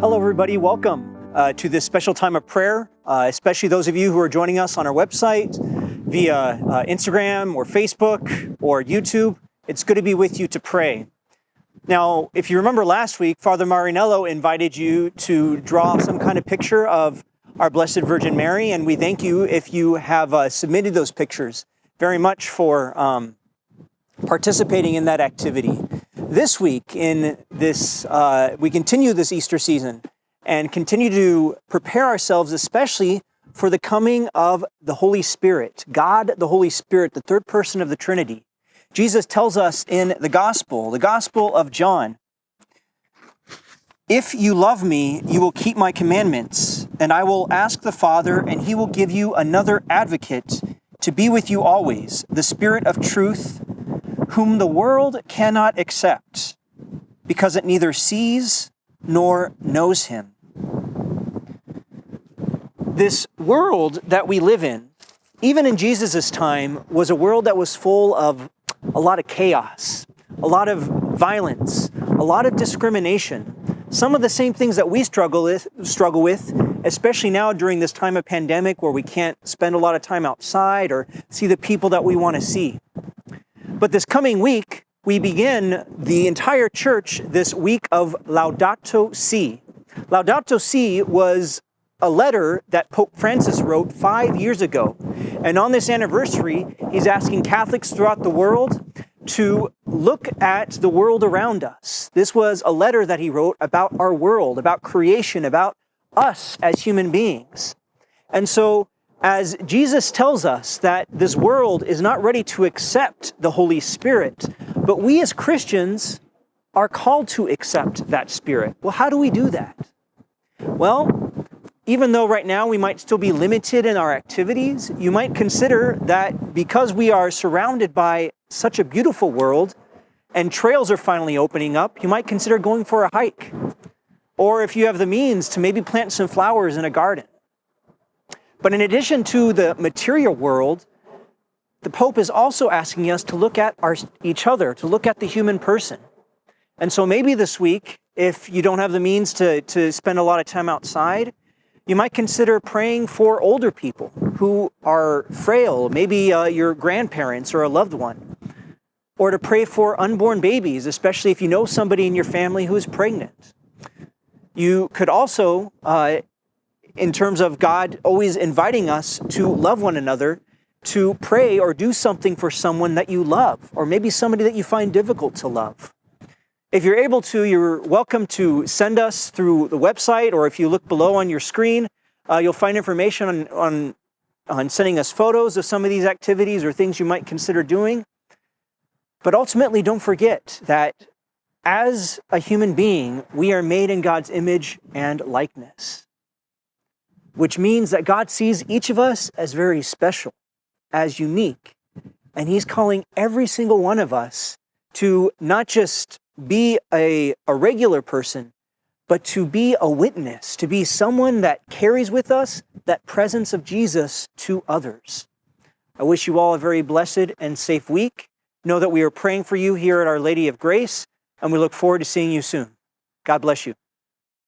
Hello, everybody. Welcome to this special time of prayer, especially those of you who are joining us on our website via Instagram or Facebook or YouTube. It's good to be with you to pray. Now, if you remember last week, Father Marinello invited you to draw some kind of picture of our Blessed Virgin Mary, and we thank you if you have submitted those pictures very much for participating in that activity. This week, in this, we continue this Easter season and continue to prepare ourselves, especially for the coming of the Holy Spirit, God the Holy Spirit, the third person of the Trinity. Jesus tells us in the Gospel of John, "If you love me, you will keep my commandments, and I will ask the Father, and he will give you another advocate to be with you always, the Spirit of truth, whom the world cannot accept, because it neither sees nor knows him." This world that we live in, even in Jesus' time, was a world that was full of a lot of chaos, a lot of violence, a lot of discrimination. Some of the same things that we struggle with, especially now during this time of pandemic where we can't spend a lot of time outside or see the people that we want to see. But this coming week, we begin the entire church this week of Laudato Si. Laudato Si was a letter that Pope Francis wrote 5 years ago. And on this anniversary, he's asking Catholics throughout the world to look at the world around us. This was a letter that he wrote about our world, about creation, about us as human beings. And so, as Jesus tells us that this world is not ready to accept the Holy Spirit, but we as Christians are called to accept that Spirit. Well, how do we do that? Well, even though right now we might still be limited in our activities, you might consider that because we are surrounded by such a beautiful world and trails are finally opening up, you might consider going for a hike. Or if you have the means, to maybe plant some flowers in a garden. But in addition to the material world, the Pope is also asking us to look at each other, to look at the human person. And so maybe this week, if you don't have the means to spend a lot of time outside, you might consider praying for older people who are frail, maybe your grandparents or a loved one. Or to pray for unborn babies, especially if you know somebody in your family who is pregnant. You could also, in terms of God always inviting us to love one another, to pray or do something for someone that you love, or maybe somebody that you find difficult to love. If you're able to, you're welcome to send us through the website, or if you look below on your screen, you'll find information on sending us photos of some of these activities or things you might consider doing. But ultimately, don't forget that as a human being, we are made in God's image and likeness, which means that God sees each of us as very special, as unique, and he's calling every single one of us to not just be a regular person, but to be a witness, to be someone that carries with us that presence of Jesus to others. I wish you all a very blessed and safe week. Know that we are praying for you here at Our Lady of Grace, and we look forward to seeing you soon. God bless you.